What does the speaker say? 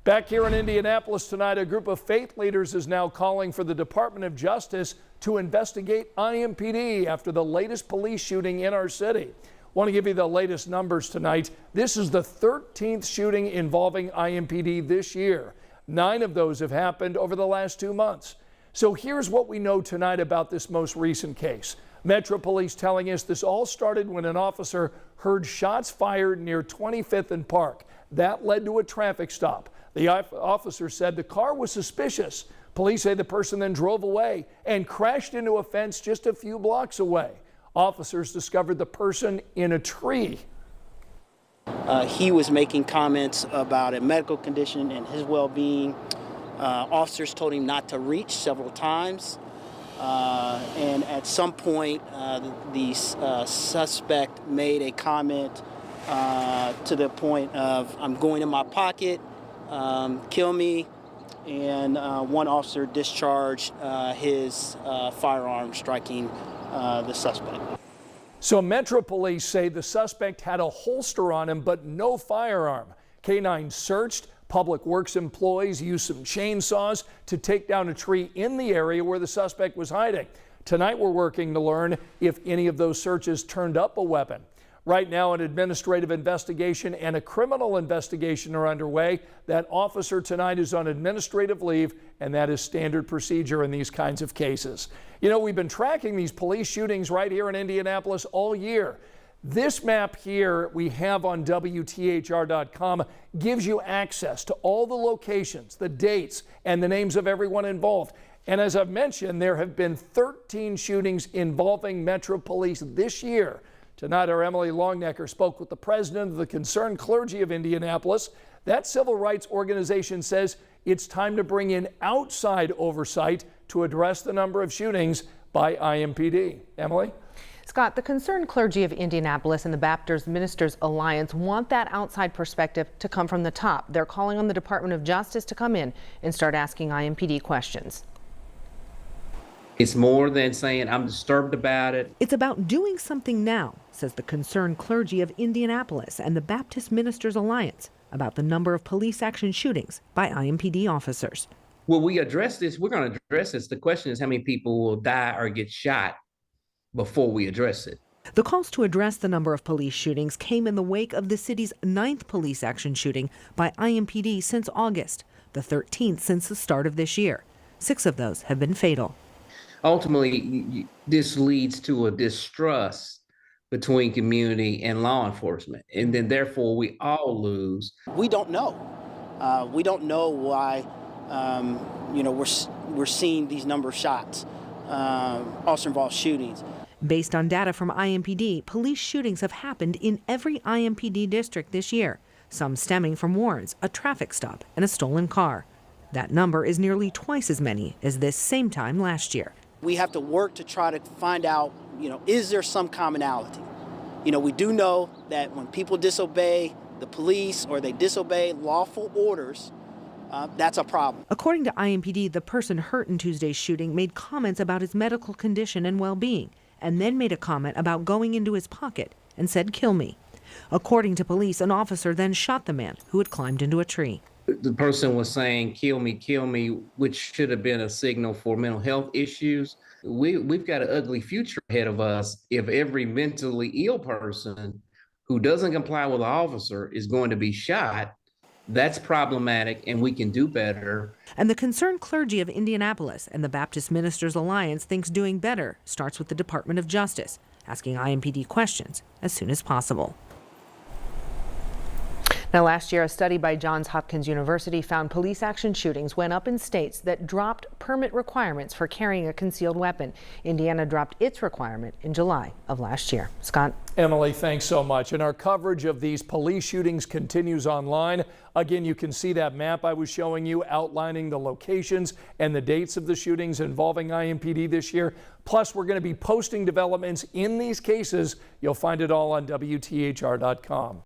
Back here in Indianapolis tonight, a group of faith leaders is now calling for the Department of Justice to investigate IMPD after the latest police shooting in our city. Want to give you the latest numbers tonight. This is the 13th shooting involving IMPD this year. 9 of those have happened over the last 2 months. So here's what we know tonight about this most recent case. Metro Police telling us this all started when an officer heard shots fired near 25th and Park. That led to a traffic stop. The officer said the car was suspicious. Police say the person then drove away and crashed into a fence just a few blocks away. Officers discovered the person in a tree. He was making comments about a medical condition and his well-being. Officers told him not to reach several times. And at some point, the suspect made a comment to the point of, "I'm going in my pocket, kill me." And one officer discharged his firearm, striking the suspect. So Metro Police say the suspect had a holster on him, but no firearm. K-9 searched. Public Works employees used some chainsaws to take down a tree in the area where the suspect was hiding. Tonight we're working to learn if any of those searches turned up a weapon. Right now, an administrative investigation and a criminal investigation are underway. That officer tonight is on administrative leave, and that is standard procedure in these kinds of cases. You know, we've been tracking these police shootings right here in Indianapolis all year. This map here we have on WTHR.com gives you access to all the locations, the dates, and the names of everyone involved. And as I've mentioned, there have been 13 shootings involving Metro Police this year. Tonight, our Emily Longnecker spoke with the president of the Concerned Clergy of Indianapolis. That civil rights organization says it's time to bring in outside oversight to address the number of shootings by IMPD. Emily? Scott, the Concerned Clergy of Indianapolis and the Baptist Ministers Alliance want that outside perspective to come from the top. They're calling on the Department of Justice to come in and start asking IMPD questions. It's more than saying I'm disturbed about it. It's about doing something now, says the Concerned Clergy of Indianapolis and the Baptist Ministers Alliance about the number of police action shootings by IMPD officers. Will we address this? We're going to address this. The question is how many people will die or get shot before we address it. The calls to address the number of police shootings came in the wake of the city's 9th police action shooting by IMPD since August, the 13th since the start of this year. 6 of those have been fatal. Ultimately, this leads to a distrust between community and law enforcement, and then therefore we all lose. We don't know. We don't know why we're seeing these number of shots, officer-involved shootings. Based on data from IMPD, police shootings have happened in every IMPD district this year, some stemming from warrants, a traffic stop, and a stolen car. That number is nearly twice as many as this same time last year. We have to work to try to find out, is there some commonality? We do know that when people disobey the police or they disobey lawful orders, that's a problem. According to IMPD, the person hurt in Tuesday's shooting made comments about his medical condition and well-being, and then made a comment about going into his pocket and said, "Kill me." According to police, an officer then shot the man who had climbed into a tree. The person was saying, kill me, which should have been a signal for mental health issues. We've got an ugly future ahead of us if every mentally ill person who doesn't comply with the officer is going to be shot. That's problematic, and we can do better. And the Concerned Clergy of Indianapolis and the Baptist Ministers Alliance thinks doing better starts with the Department of Justice, asking IMPD questions as soon as possible. Now, last year, a study by Johns Hopkins University found police action shootings went up in states that dropped permit requirements for carrying a concealed weapon. Indiana dropped its requirement in July of last year. Scott? Emily, thanks so much. And our coverage of these police shootings continues online. Again, you can see that map I was showing you outlining the locations and the dates of the shootings involving IMPD this year. Plus, we're going to be posting developments in these cases. You'll find it all on WTHR.com.